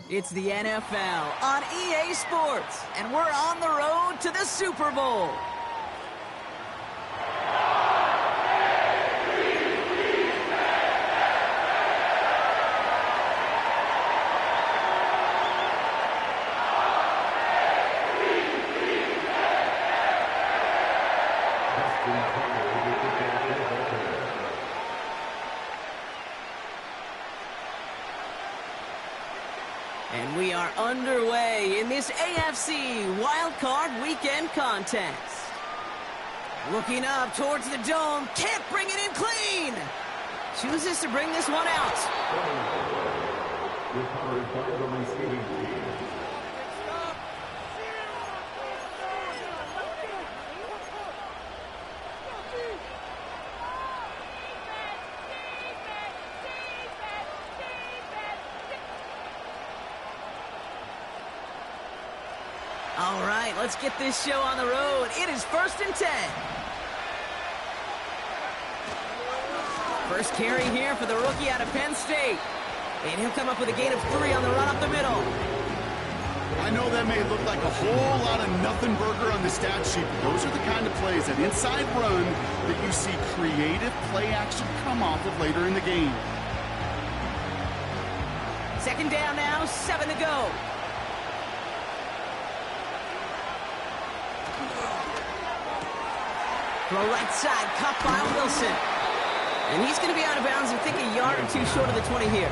It's the NFL on EA Sports, and we're on the road to the Super Bowl. And we are underway in this AFC Wildcard Weekend contest. Looking up towards the dome, can't bring it in clean. Chooses to bring this one out. All right, let's get this show on the road. It is 1st and 10. First carry here for the rookie out of Penn State. And he'll come up with a gain of 3 on the run up the middle. I know that may look like a whole lot of nothing burger on the stat sheet, but those are the kind of plays, that inside run, that you see creative play action come off of later in the game. 2nd down now, 7 to go. Throw right side, caught by Wilson. And he's going to be out of bounds, I think a yard or 2 short of the 20 here.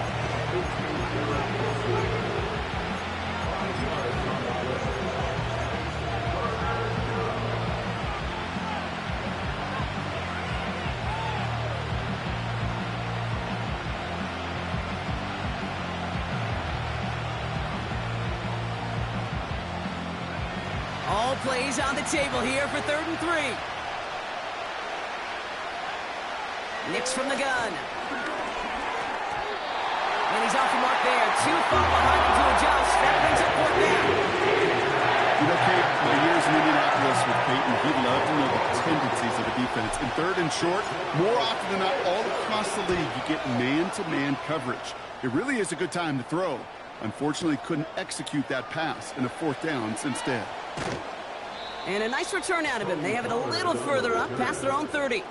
All plays on the table here for 3rd and 3. Nix from the gun. And he's off the mark there. Too far behind him to adjust. That brings up 4th down. You know, Kate, for the years in Indianapolis with Peyton, he loved to know the tendencies of the defense. In 3rd and short, more often than not, all across the league, you get man-to-man coverage. It really is a good time to throw. Unfortunately, couldn't execute that pass in a 4th down instead. And a nice return out of him. They have it a little further up, past their own 30.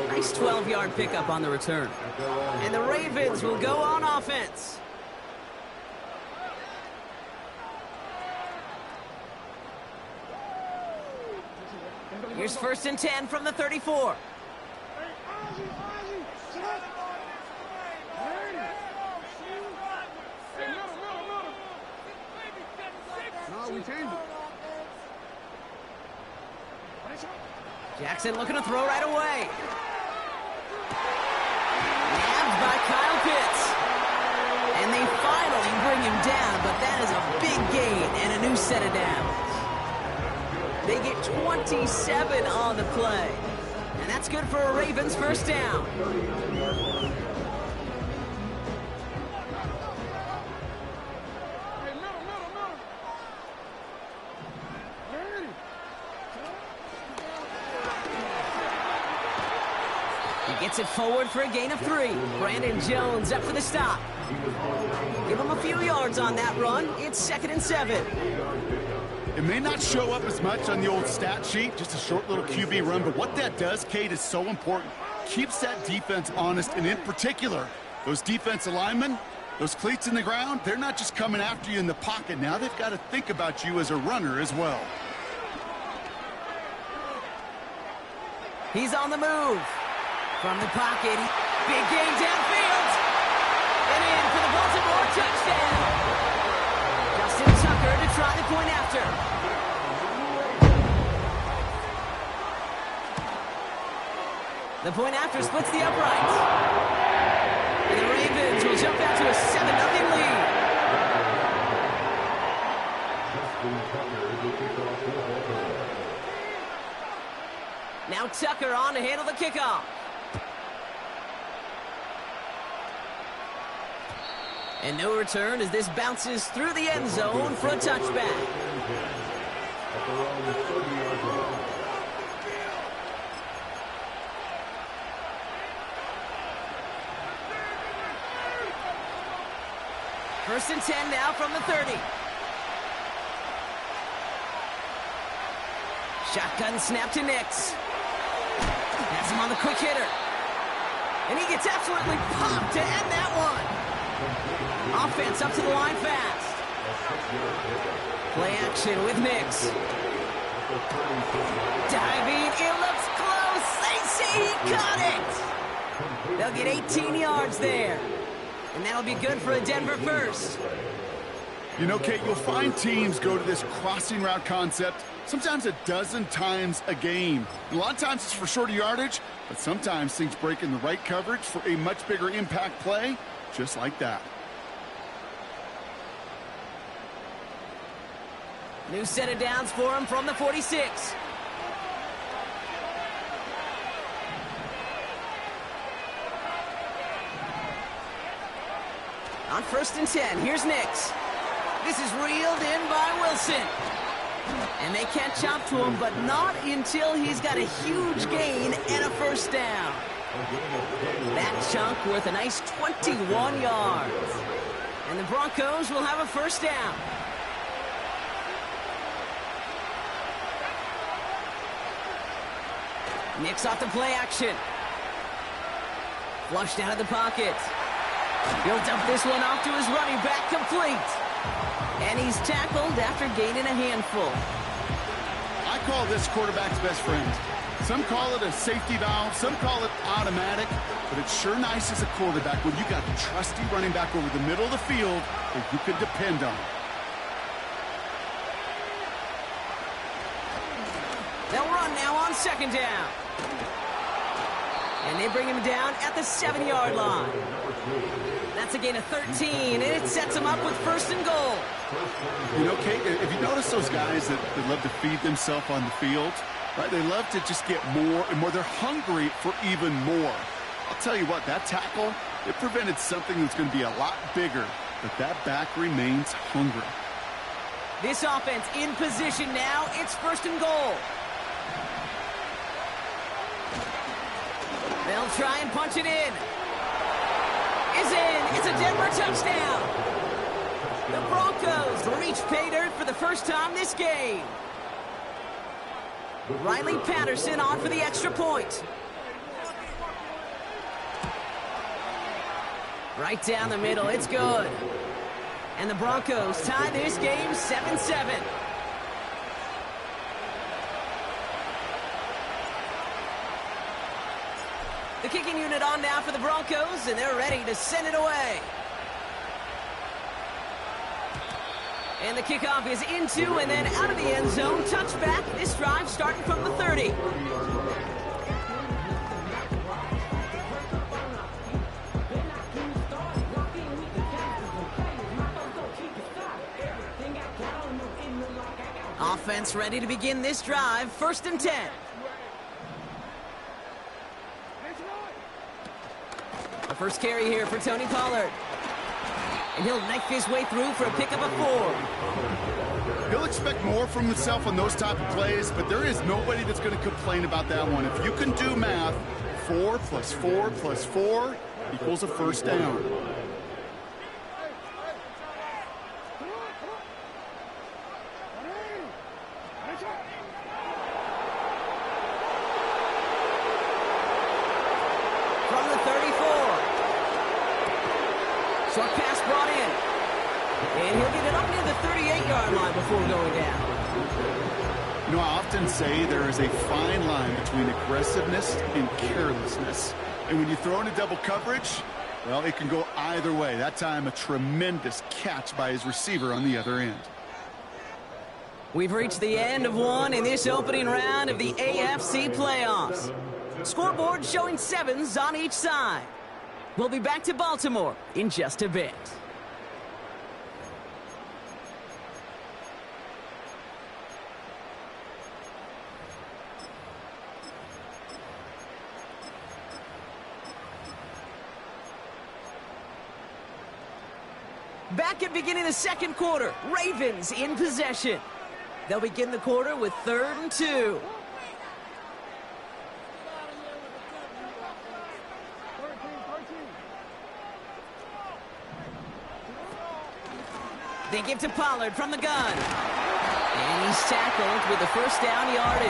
Nice 12-yard pickup on the return. And the Ravens will go on offense. Here's 1st and 10 from the 34. No, we changed it. Jackson looking to throw right away. Nabbed by Kyle Pitts. And they finally bring him down, but that is a big gain and a new set of downs. They get 27 on the play. And that's good for a Ravens 1st down. Gets it forward for a gain of 3. Brandon Jones up for the stop. Give him a few yards on that run. It's 2nd and 7. It may not show up as much on the old stat sheet, just a short little QB run, but what that does, Kate, is so important. Keeps that defense honest, and in particular, those defensive linemen, those cleats in the ground, they're not just coming after you in the pocket. Now they've got to think about you as a runner as well. He's on the move. From the pocket, big gain downfield. And in for the Baltimore touchdown. Justin Tucker to try the point after. The point after splits the uprights. And the Ravens will jump out to a 7-0 lead. Now Tucker on to handle the kickoff. And no return as this bounces through the end zone for a touchback. First and 10 now from the 30. Shotgun snap to Nix. Has him on the quick hitter. And he gets absolutely popped to end that one. Offense up to the line fast. Play action with Nix. Diving, it looks close. They say he caught it. They'll get 18 yards there. And that'll be good for a Denver first. You know, Kate, you'll find teams go to this crossing route concept sometimes a dozen times a game. A lot of times it's for shorter yardage, but sometimes things break in the right coverage for a much bigger impact play, just like that. New set of downs for him from the 46. On first and 10, here's Nix. This is reeled in by Wilson. And they catch up to him, but not until he's got a huge gain and a first down. That chunk worth a nice 21 yards. And the Broncos will have a first down. Nix off the play action. Flushed out of the pocket. Built up this one off to his running back, complete. And he's tackled after gaining a handful. I call this quarterback's best friend. Some call it a safety valve, some call it automatic, but it's sure nice as a quarterback when you got a trusty running back over the middle of the field that you can depend on. They'll run now on second down. And they bring him down at the 7-yard line. That's a gain of 13, and it sets him up with first and goal. You know, Kate, if you notice those guys that love to feed themselves on the field, right? They love to just get more and more. They're hungry for even more. I'll tell you what, that tackle, it prevented something that's going to be a lot bigger, but that back remains hungry. This offense in position now. It's first and goal. They'll try and punch it in. Is in. It's a Denver touchdown. The Broncos reach pay dirt for the first time this game. Riley Patterson on for the extra point. Right down the middle. It's good. And the Broncos tie this game 7-7. The kicking unit on now for the Broncos, and they're ready to send it away. And the kickoff is into and then out of the end zone. Touchback. This drive starting from the 30. Offense ready to begin this drive. First and 10. The first carry here for Tony Pollard. And he'll knife his way through for a pickup of 4. He'll expect more from himself on those type of plays, but there is nobody that's going to complain about that one. If you can do math, 4 plus 4 plus 4 equals a first down. From the 34. Short pass brought in. And he'll get it up near the 38-yard line before going down. You know, I often say there is a fine line between aggressiveness and carelessness. And when you throw into double coverage, well, it can go either way. That time, a tremendous catch by his receiver on the other end. We've reached the end of one in this opening round of the AFC playoffs. Scoreboard showing 7s on each side. We'll be back to Baltimore in just a bit. Back at beginning of the second quarter, Ravens in possession. They'll begin the quarter with 3rd and 2. They give to Pollard from the gun. And he's tackled with the first down yardage.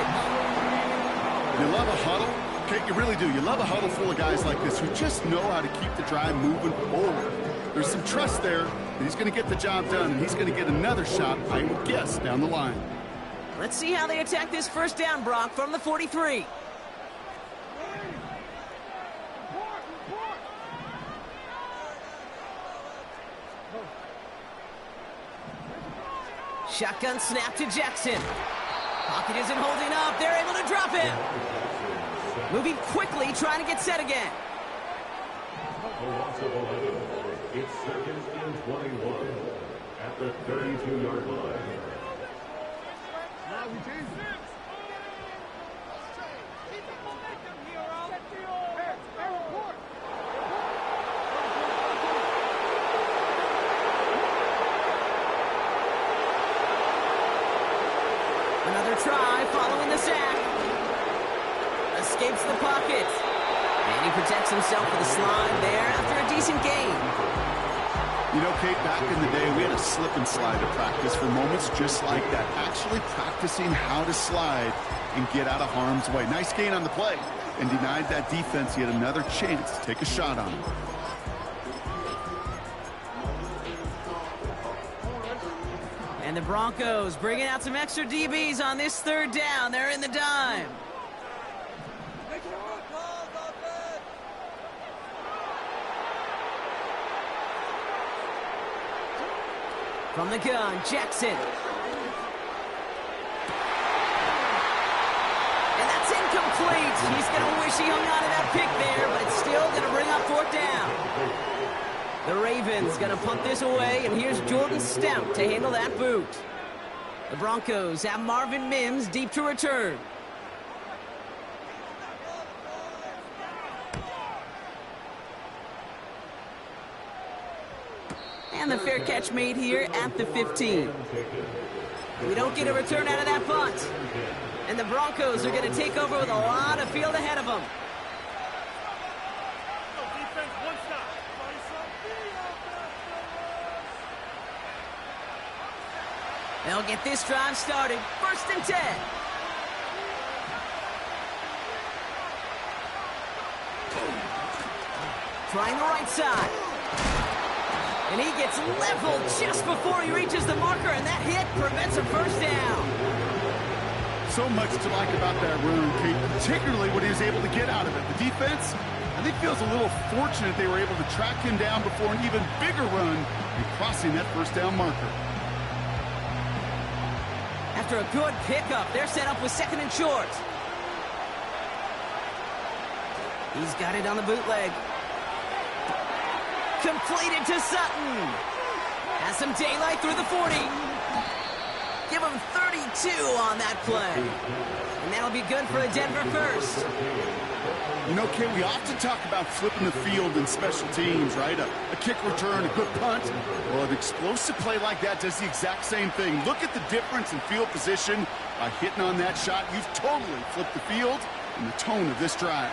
You love a huddle? Okay, you really do. You love a huddle full of guys like this who just know how to keep the drive moving forward. There's some trust there that he's going to get the job done, and he's going to get another shot, I would guess, down the line. Let's see how they attack this first down, Brock, from the 43. Shotgun snap to Jackson. Pocket isn't holding up. They're able to drop him. Moving quickly, trying to get set again. It's second and 21 at the 32-yard line. Another try following the sack. Escapes the pocket. And he protects himself with a slide there after a decent gain. You know, Kate, back in the day, we had a slip and slide to practice for moments just like that. Actually practicing how to slide and get out of harm's way. Nice gain on the play. And denied that defense yet another chance to take a shot on him. And the Broncos bringing out some extra DBs on this third down. They're in the dime. From the gun, Jackson. And that's incomplete. He's going to wish he hung on to that pick there, but it's still going to bring up fourth down. The Ravens going to punt this away, and here's Jordan Stout to handle that boot. The Broncos have Marvin Mims deep to return. And the fair catch made here at the 15. We don't get a return out of that punt. And the Broncos are going to take over with a lot of field ahead of them. They'll get this drive started. First and 10. Trying the right side. And he gets leveled just before he reaches the marker, and that hit prevents a first down. So much to like about that run, Kate, particularly what he was able to get out of it. The defense, I think, feels a little fortunate they were able to track him down before an even bigger run and crossing that first down marker. After a good pickup, they're set up with second and short. He's got it on the bootleg. Completed to Sutton. Has some daylight through the 40. Give him 32 on that play. And that'll be good for a Denver first. You know, Kate, we often talk about flipping the field in special teams, right? A kick return, a good punt. Well, an explosive play like that does the exact same thing. Look at the difference in field position. By hitting on that shot, you've totally flipped the field and the tone of this drive.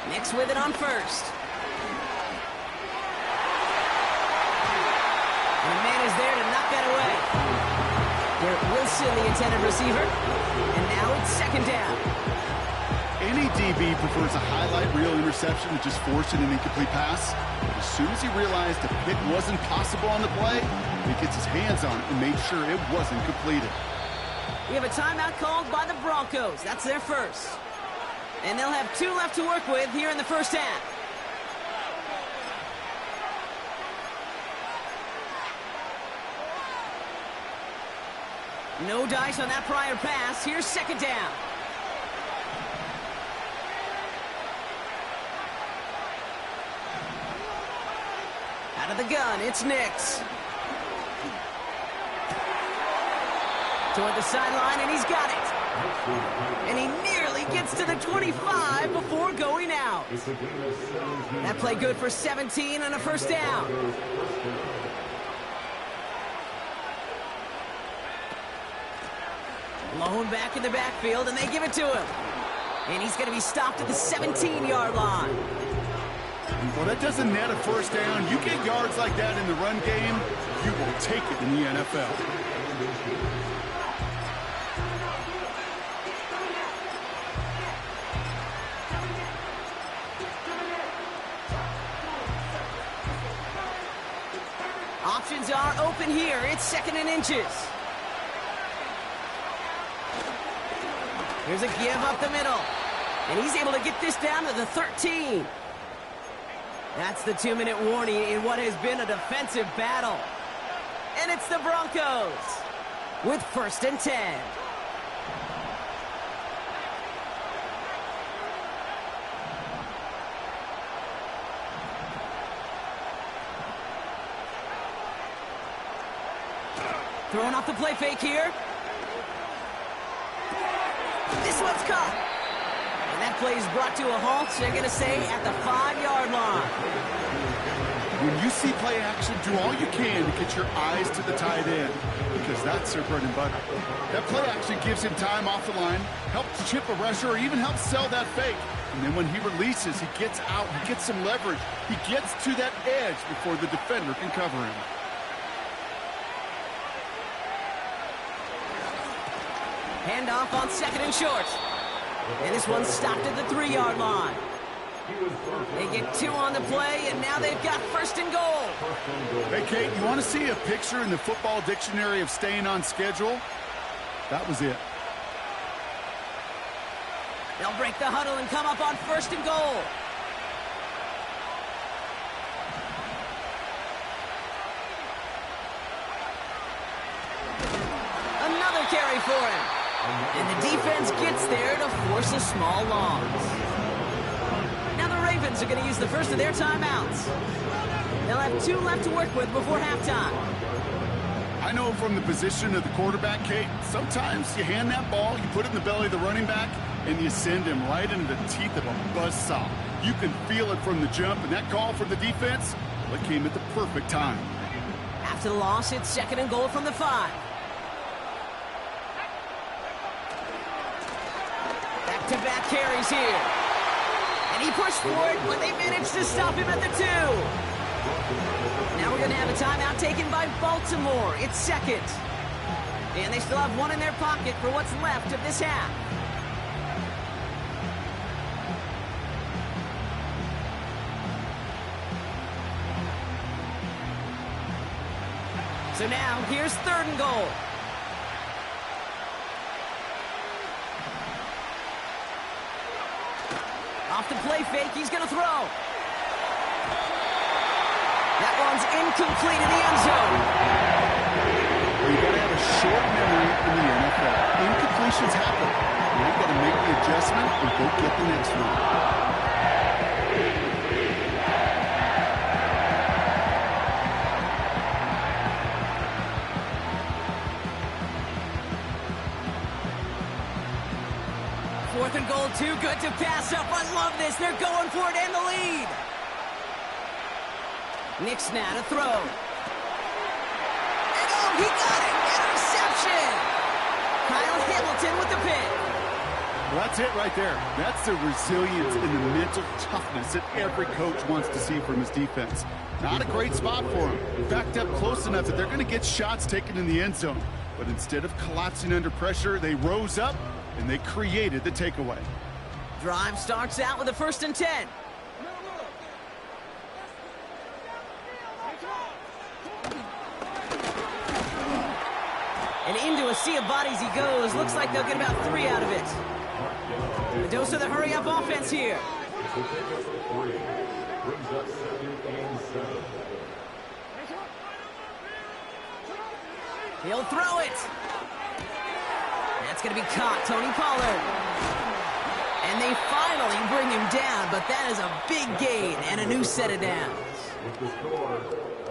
Nix with it on first. And the man is there to knock that away. Garrett Wilson, the intended receiver. And now it's second down. Any DB prefers a highlight reel interception to just forcing an incomplete pass. As soon as he realized a pick wasn't possible on the play, he gets his hands on it and made sure it wasn't completed. We have a timeout called by the Broncos. That's their first. And they'll have 2 left to work with here in the first half. No dice on that prior pass. Here's second down. Out of the gun, it's Nix. Toward the sideline, and he's got it. And he nearly gets to the 25 before going out. That play good for 17 and a first down. Lone back in the backfield, and they give it to him. And he's going to be stopped at the 17-yard line. Well, that doesn't net a first down. You get yards like that in the run game, you will take it in the NFL. Options are open here. It's 2nd and inches. Here's a give up the middle. And he's able to get this down to the 13. That's the 2-minute warning in what has been a defensive battle. And it's the Broncos with 1st and 10. Throwing off the play fake here. This one's caught. And that play is brought to a halt, they're going to say, at the 5-yard line. When you see play action, do all you can to get your eyes to the tight end, because that's their bread and butter. That play action gives him time off the line, helps chip a rusher, or even helps sell that fake. And then when he releases, he gets out, he gets some leverage. He gets to that edge before the defender can cover him. Handoff on 2nd and short. And this one's stopped at the 3-yard line. They get 2 on the play, and now they've got 1st and goal. Hey, Kate, you want to see a picture in the football dictionary of staying on schedule? That was it. They'll break the huddle and come up on 1st and goal. Another carry for him. And the defense gets there to force a small loss. Now the Ravens are going to use the first of their timeouts. They'll have 2 left to work with before halftime. I know from the position of the quarterback, Kate, sometimes you hand that ball, you put it in the belly of the running back, and you send him right into the teeth of a buzzsaw. You can feel it from the jump, and that call from the defense, well, it came at the perfect time. After the loss, it's 2nd and goal from the 5. Back-to-back carries here. And he pushed for it, but they managed to stop him at the 2. Now we're going to have a timeout taken by Baltimore. It's 2nd. And they still have 1 in their pocket for what's left of this half. So now, here's 3rd and goal. Off the play fake, he's going to throw. That one's incomplete in the end zone. Well, you got to have a short memory in the NFL. Incompletions happen. You've got to make the adjustment and go get the next one. Fourth and goal, too good to pass up. I love this. They're going for it and the lead. Nick Snap to throw. And oh, he got it. Interception. Kyle Hamilton with the pick. Well, that's it right there. That's the resilience and the mental toughness that every coach wants to see from his defense. Not a great spot for him. Backed up close enough that they're going to get shots taken in the end zone. But instead of collapsing under pressure, they rose up and they created the takeaway. Drive starts out with a 1st and 10. And into a sea of bodies he goes. Looks like they'll get about 3 out of it. A dose of the hurry-up offense here. He'll throw it. That's going to be caught, Tony Pollard. And they finally bring him down, but that is a big gain and a new set of downs.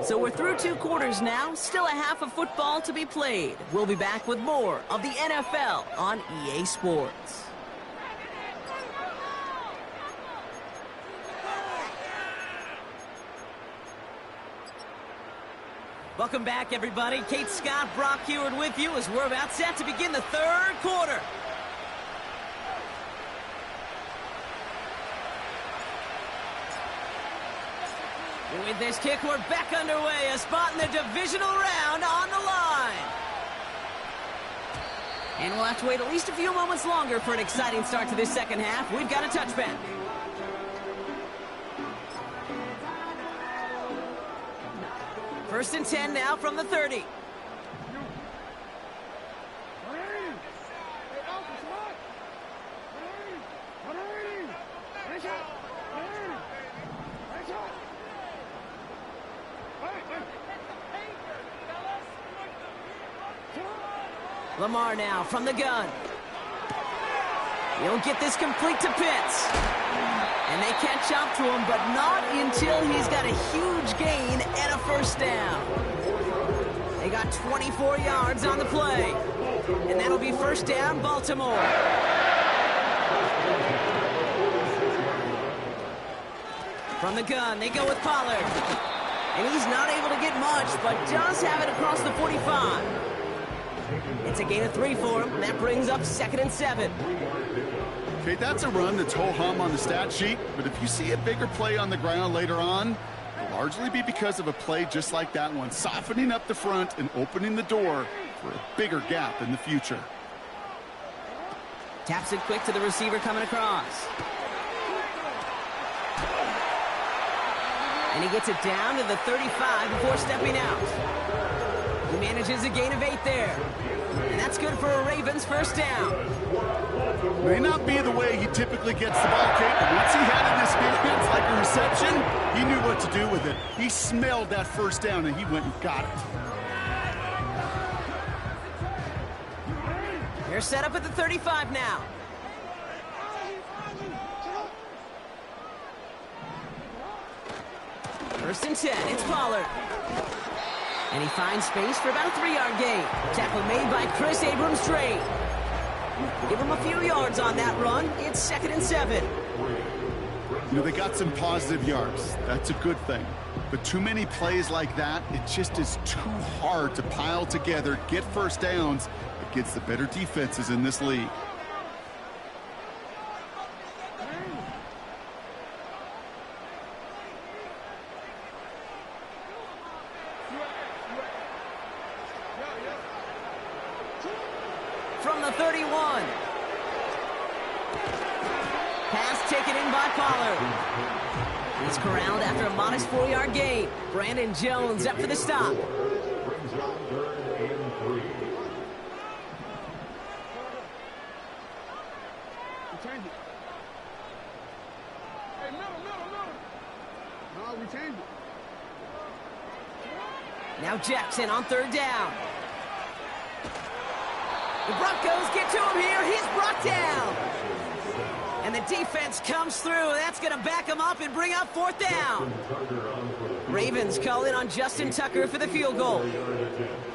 So we're through 2 quarters now, still a half of football to be played. We'll be back with more of the NFL on EA Sports. Welcome back, everybody. Kate Scott, Brock Heward with you as we're about set to begin the 3rd quarter. With this kick, we're back underway. A spot in the divisional round on the line. And we'll have to wait at least a few moments longer for an exciting start to this second half. We've got a touchback. First and 10 now from the 30. Lamar now from the gun. He'll get this complete to Pitts. And they catch up to him, but not until he's got a huge gain and a first down. They got 24 yards on the play. And that'll be first down, Baltimore. From the gun, they go with Pollard. And he's not able to get much, but does have it across the 45. It's a gain of 3 for him, and that brings up 2nd and 7. Okay, that's a run that's ho-hum on the stat sheet, but if you see a bigger play on the ground later on, it'll largely be because of a play just like that one, softening up the front and opening the door for a bigger gap in the future. Taps it quick to the receiver coming across. And he gets it down to the 35 before stepping out. He manages a gain of 8 there. And that's good for a Ravens first down. May not be the way he typically gets the ball, Kate, but once he had it in his hands like a reception, he knew what to do with it. He smelled that first down, and he went and got it. They're set up at the 35 now. First and 10, it's Pollard. And he finds space for about a 3-yard gain. Tackle made by Chris Abrams-Trade. Give him a few yards on that run. It's 2nd and 7. You know, they got some positive yards. That's a good thing. But too many plays like that, it just is too hard to pile together, get first downs against the better defenses in this league. From the 31. Pass taken in by Pollard. He's corralled after a modest 4-yard gain. Brandon Jones up for the stop. Now Jackson on 3rd down. The Broncos get to him here. He's brought down. And the defense comes through. That's going to back him up and bring up 4th down. Ravens call in on Justin Tucker for the field goal.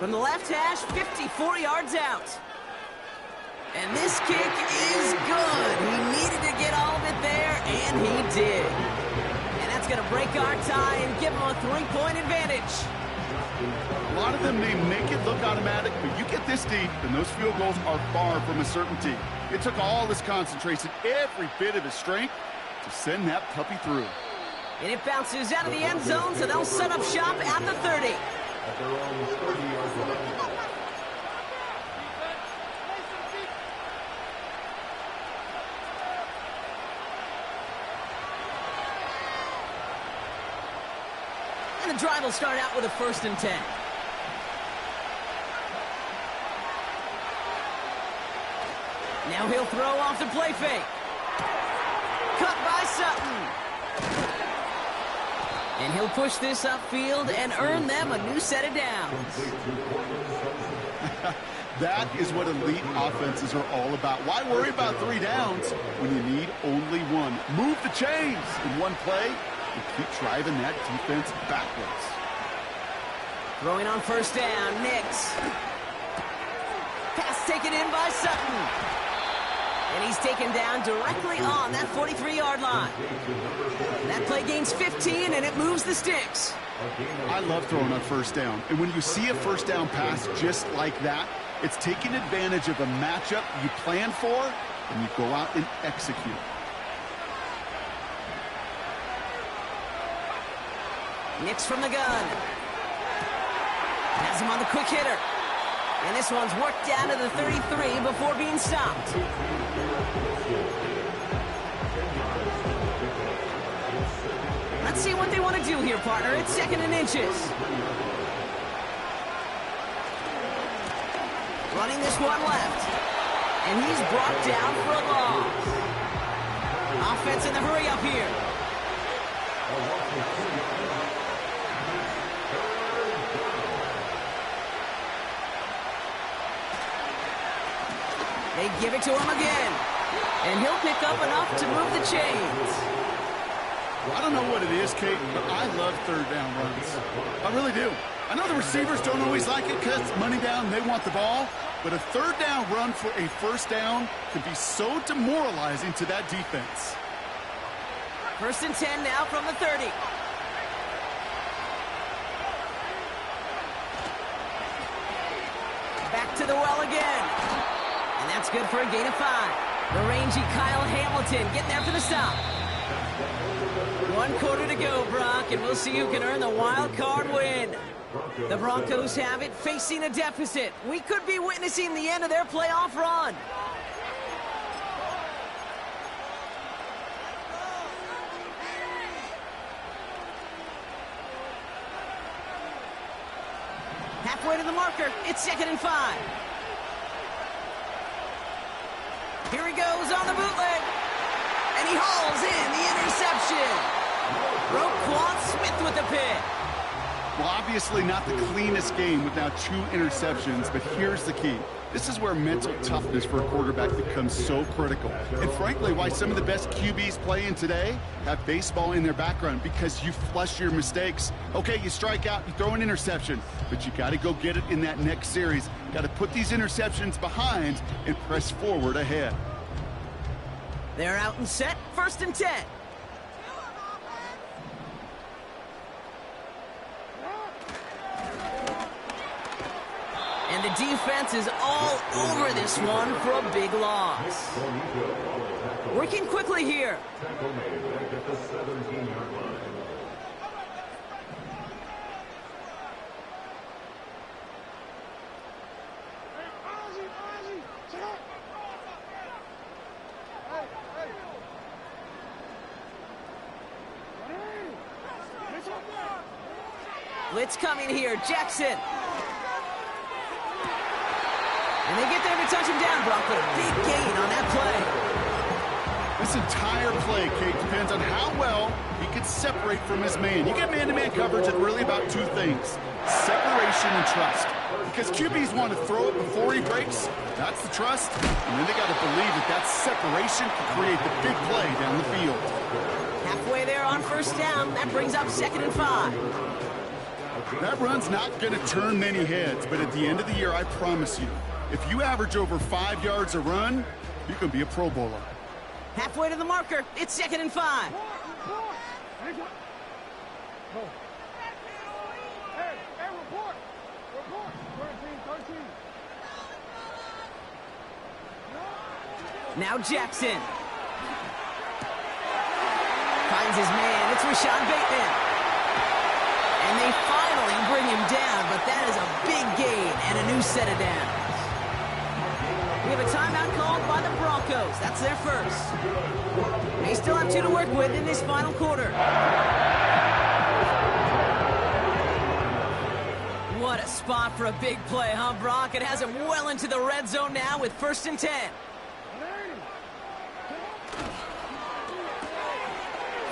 From the left hash, 54 yards out. And this kick is good. He needed to get all of it there, and he did. And that's going to break our tie and give him a 3-point advantage. A lot of them, they make it look automatic, but you get this deep, and those field goals are far from a certainty. It took all his concentration, every bit of his strength, to send that puppy through. And it bounces out of the end zone, so they'll set up shop at the 30. And the drive will start out with a 1st and 10. Now he'll throw off the play fake. Cut by Sutton. And he'll push this upfield and earn them a new set of downs. That is what elite offenses are all about. Why worry about 3 downs when you need only 1? Move the chains in one play and keep driving that defense backwards. Throwing on 1st down, Nix. Pass taken in by Sutton. And he's taken down directly on that 43-yard line. That play gains 15, and it moves the sticks. I love throwing on 1st down. And when you see a 1st down pass just like that, it's taking advantage of a matchup you plan for, and you go out and execute. Nicks from the gun. Has him on the quick hitter. And this one's worked down to the 33 before being stopped. Let's see what they want to do here, partner. It's 2nd and inches. Running this one left. And he's brought down for a loss. Offense in the hurry up here. They give it to him again. And he'll pick up enough to move the chains. Well, I don't know what it is, Kate, but I love 3rd down runs. I really do. I know the receivers don't always like it because it's money down, they want the ball. But a 3rd down run for a 1st down can be so demoralizing to that defense. 1st and 10 now from the 30. Back to the well again. And that's good for a gain of 5. The rangy Kyle Hamilton getting there for the stop. 1 quarter to go, Brock, and we'll see who can earn the wild card win. The Broncos have it, facing a deficit. We could be witnessing the end of their playoff run. Halfway to the marker. It's 2nd and 5. Here he goes on the bootleg. And he hauls in the interception. Roquan Smith with the pick. Well, obviously not the cleanest game with now 2 interceptions, but here's the key. This is where mental toughness for a quarterback becomes so critical. And frankly, why some of the best QBs playing today have baseball in their background, because you flush your mistakes. Okay, you strike out, you throw an interception, but you got to go get it in that next series. Got to put these interceptions behind and press forward ahead. They're out and set. 1st and 10. And the defense is all over this one for a big loss. Working quickly here. Blitz coming here. Jackson. And they get there to touch him down, Brock, but a big gain on that play. This entire play, Kate, depends on how well he can separate from his man. You get man-to-man coverage, it's really about 2 things: separation and trust. Because QBs want to throw it before he breaks. That's the trust. And then they got to believe that that separation can create the big play down the field. Halfway there on 1st down. That brings up 2nd and 5. That run's not going to turn many heads, but at the end of the year, I promise you, if you average over 5 yards a run, you can be a Pro Bowler. Halfway to the marker. It's 2nd and 5. Now Jackson. Finds his man. It's Rashad Bateman. And they finally bring him down, but that is a big gain and a new set of downs. We have a timeout called by the Broncos. That's their first. They still have 2 to work with in this final quarter. What a spot for a big play, huh, Brock? It has him well into the red zone now with 1st and 10.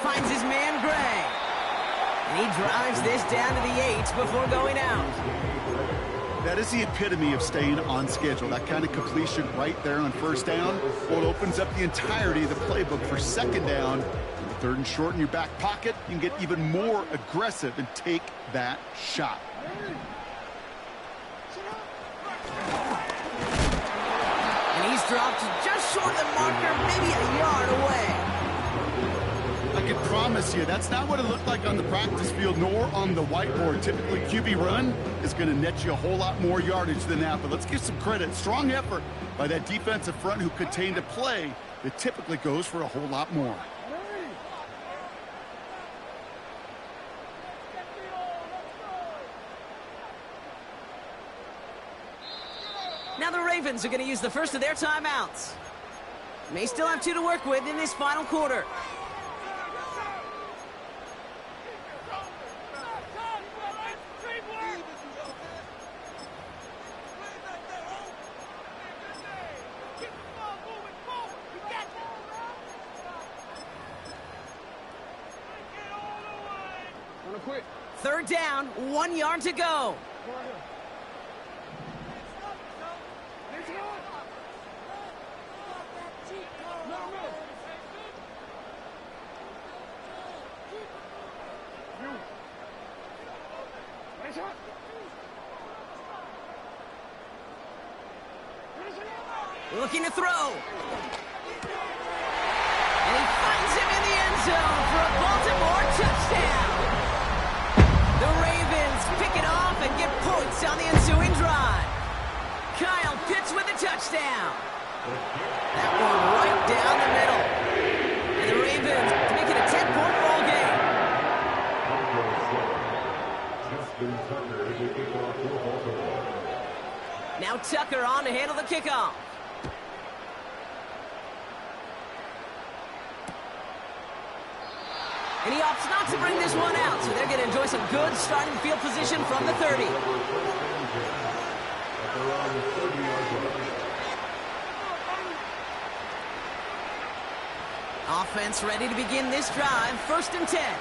Finds his man, Gray. And he drives this down to the 8 before going out. That is the epitome of staying on schedule. That kind of completion right there on 1st down. Well, it opens up the entirety of the playbook for 2nd down. 3rd and short in your back pocket, you can get even more aggressive and take that shot. And he's dropped just short of the marker, maybe a yard away. I can promise you, that's not what it looked like on the practice field nor on the whiteboard. Typically, QB run is going to net you a whole lot more yardage than that. But let's give some credit. Strong effort by that defensive front who contained a play that typically goes for a whole lot more. Ravens are going to use the first of their timeouts. May still have 2 to work with in this final quarter. Third down, 1 yard to go. Looking to throw. And he finds him in the end zone for a Baltimore touchdown. The Ravens pick it off and get points on the ensuing drive. Kyle Pitts with a touchdown. That one right down the middle. And the Ravens make it a 10-point ball game. Now Tucker on to handle the kickoff. And he opts not to bring this one out, so they're going to enjoy some good starting field position from the 30. Offense ready to begin this drive, 1st and 10.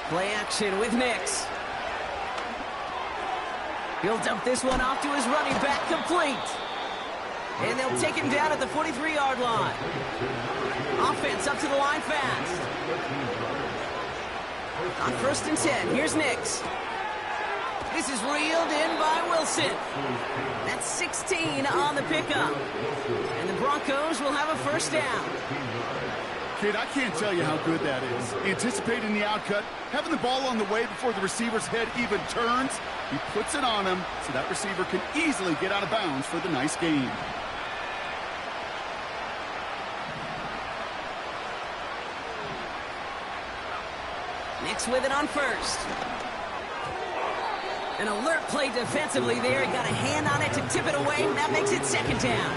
Play action with Nix. He'll dump this one off to his running back, complete. And they'll take him down at the 43-yard line. Offense up to the line fast. On 1st and 10, here's Nix. This is reeled in by Wilson. That's 16 on the pickup. And the Broncos will have a 1st down. Kid, I can't tell you how good that is. Anticipating the outcut, having the ball on the way before the receiver's head even turns. He puts it on him so that receiver can easily get out of bounds for the nice gain. Nix with it on 1st. An alert play defensively there. He got a hand on it to tip it away. That makes it 2nd down.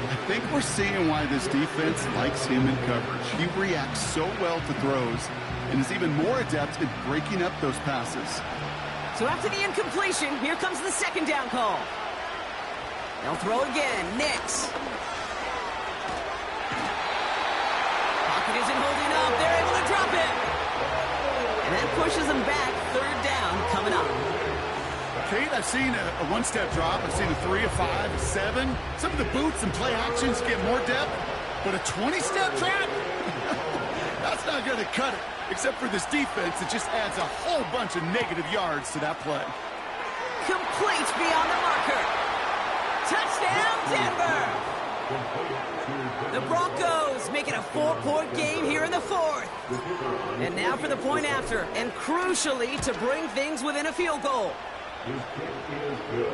I think we're seeing why this defense likes him in coverage. He reacts so well to throws and is even more adept at breaking up those passes. So after the incompletion, here comes the 2nd down call. They'll throw again. Nix. Pocket isn't holding up. They're able to drop it. And that pushes them back. 3rd down coming up. Kate, I've seen a 1-step drop. I've seen a 3, a 5, a 7. Some of the boots and play actions get more depth. But a 20-step drop? That's not going to cut it. Except for this defense that just adds a whole bunch of negative yards to that play. Complete beyond the marker. Touchdown, Denver! The Broncos make it a 4-point game here in the 4th. And now for the point after, and crucially to bring things within a field goal. His kick is good.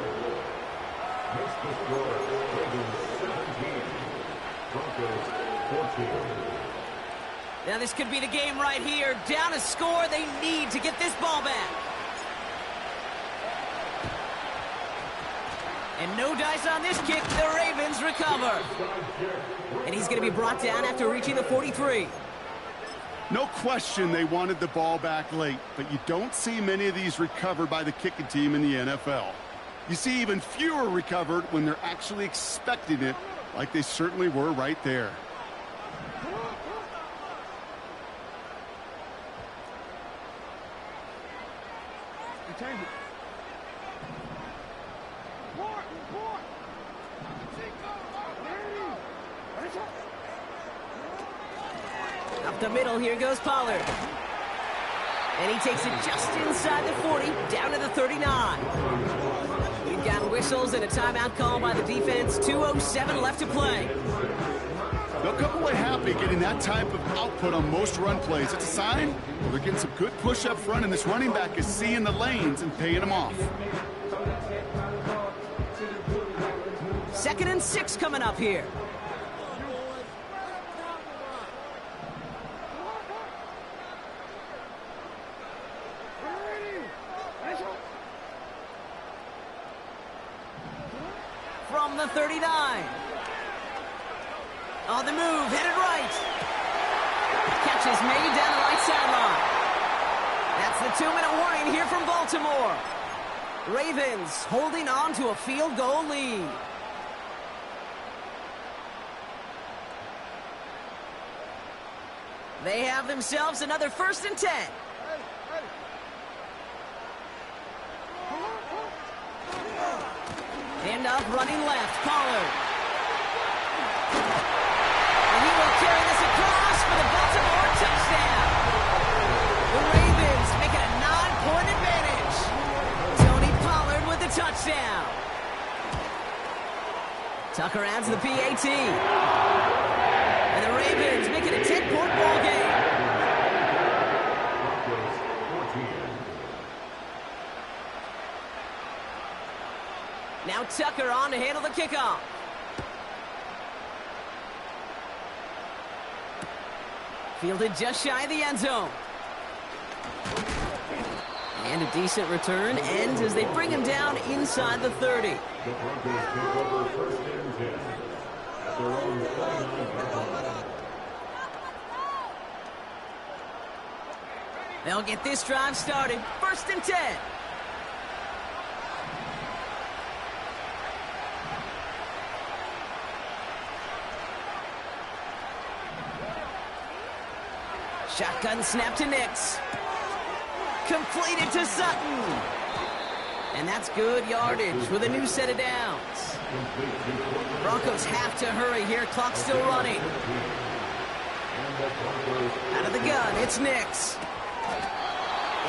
Makes the score Ravens 17, Broncos 14. Now this could be the game right here. Down a score, they need to get this ball back. And no dice on this kick. The Ravens recover. And he's going to be brought down after reaching the 43. No question they wanted the ball back late, but you don't see many of these recovered by the kicking team in the NFL. You see even fewer recovered when they're actually expecting it, like they certainly were right there. Up the middle, here goes Pollard. And he takes it just inside the 40, down to the 39. We've got whistles and a timeout call by the defense. 2:07 left to play. They'll come away happy getting that type of output on most run plays. It's a sign they're getting some good push up front, and this running back is seeing the lanes and paying them off. 2nd and 6 coming up here. from the 39. On the move, headed right. Catch is made down the right sideline. That's the 2-minute warning here from Baltimore. Ravens holding on to a field goal lead. They have themselves another 1st and 10. Hand off, running left, Pollard. And he will carry this across for the Baltimore touchdown. The Ravens make it a 9-point advantage. Tony Pollard with the touchdown. Tucker adds the PAT. And the Ravens make it a 10-point ball game. Now Tucker on to handle the kickoff. Fielded just shy of the end zone. And a decent return ends as they bring him down inside the 30. The Broncos take over 1st and 10 at their own 49-yard line. They'll get this drive started. 1st and 10. Shotgun snap to Nix. Completed to Sutton. And that's good yardage with a new set of downs. Broncos have to hurry here. Clock still running. Out of the gun, it's Nix.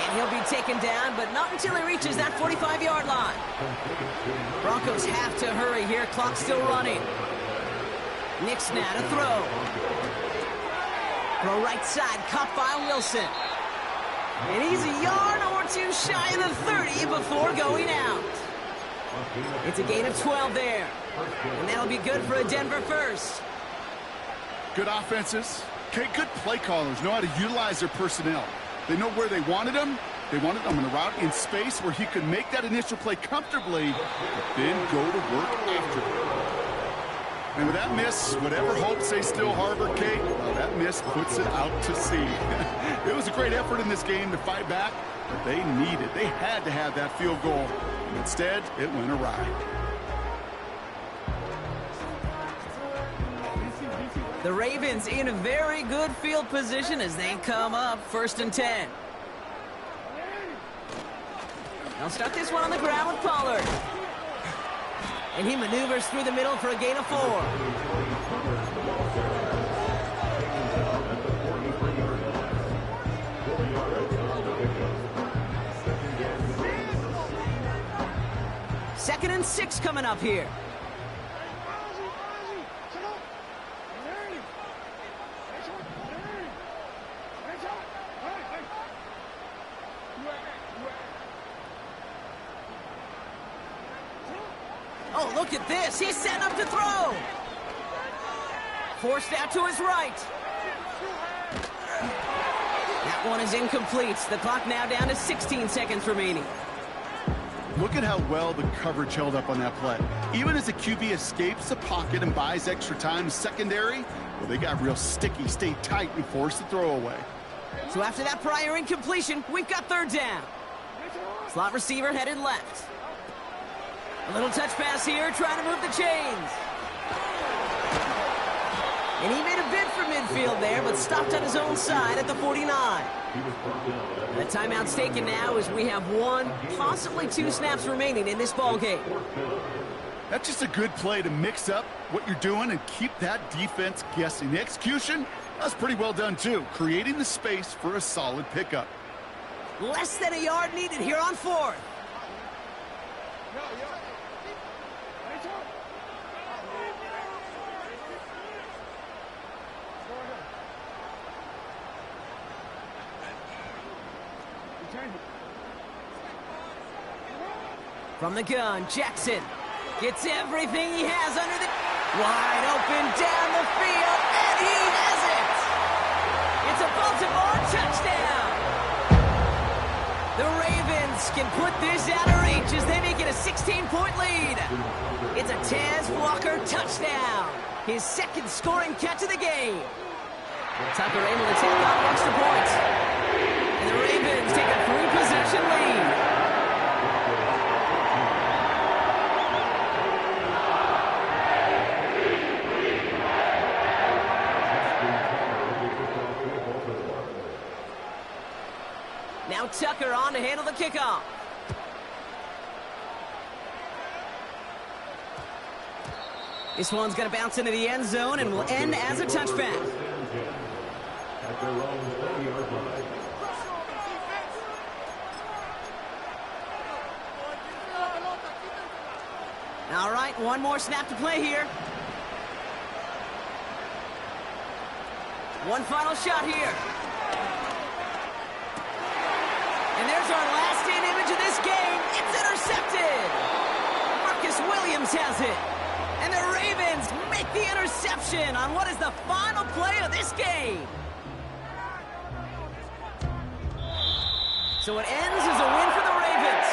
And he'll be taken down, but not until he reaches that 45-yard line. Broncos have to hurry here. Clock still running. Nix now to throw. Throw right side, caught by Wilson. And he's a yard or two shy of the 30 before going out. It's a gain of 12 there. And that'll be good for a Denver first. Good offenses. Okay, good play callers know how to utilize their personnel. They know where they wanted him. They wanted him in a route in space where he could make that initial play comfortably, but then go to work after. And with that miss, whatever hopes they still harbor, Kate, well, that miss puts it out to sea. It was a great effort in this game to fight back, but they had to have that field goal. And instead, it went awry. The Ravens in a very good field position as they come up 1st and 10. They'll start this one on the ground with Pollard. And he maneuvers through the middle for a gain of 4. Second and 6 coming up here. Oh, look at this. He's set up to throw. Forced out to his right. That one is incomplete. The clock now down to 16 seconds remaining. Look at how well the coverage held up on that play. Even as the QB escapes the pocket and buys extra time secondary, well, they got real sticky, stayed tight, and forced the throw away. So after that prior incompletion, we've got 3rd down. Slot receiver headed left. A little touch pass here, trying to move the chains. And he made a bid for midfield there, but stopped on his own side at the 49. The timeout's taken now as we have 1, possibly 2 snaps remaining in this ball game. That's just a good play to mix up what you're doing and keep that defense guessing. The execution, that's pretty well done too, creating the space for a solid pickup. Less than a yard needed here on 4th. From the gun, Jackson gets everything he has under the... Wide open down the field, and he has it! It's a Baltimore touchdown! The Ravens Ravens can put this out of reach as they make it a 16-point lead. It's a Tez Walker touchdown, his second scoring catch of the game. Tucker able to take out extra points. And the Ravens take a 3-possession lead. Now Tucker on to handle the kickoff. This one's going to bounce into the end zone and will end as a touchback. All right, one more snap to play here. One final shot here. And there's our last-in image of this game. It's intercepted. Marcus Williams has it. And the Ravens make the interception on what is the final play of this game. So it ends as a win for the Ravens.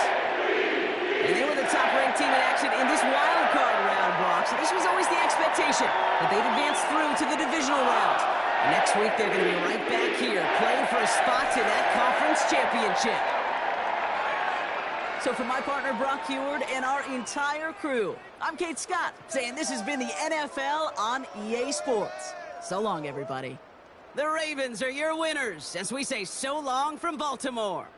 And they were the top-ranked team in action in this wild card round, Brock. So this was always the expectation that they'd advance through to the divisional round. Next week, they're going to be right back here playing for a spot in that conference championship. So for my partner, Brock Heward, and our entire crew, I'm Kate Scott, saying this has been the NFL on EA Sports. So long, everybody. The Ravens are your winners as we say so long from Baltimore.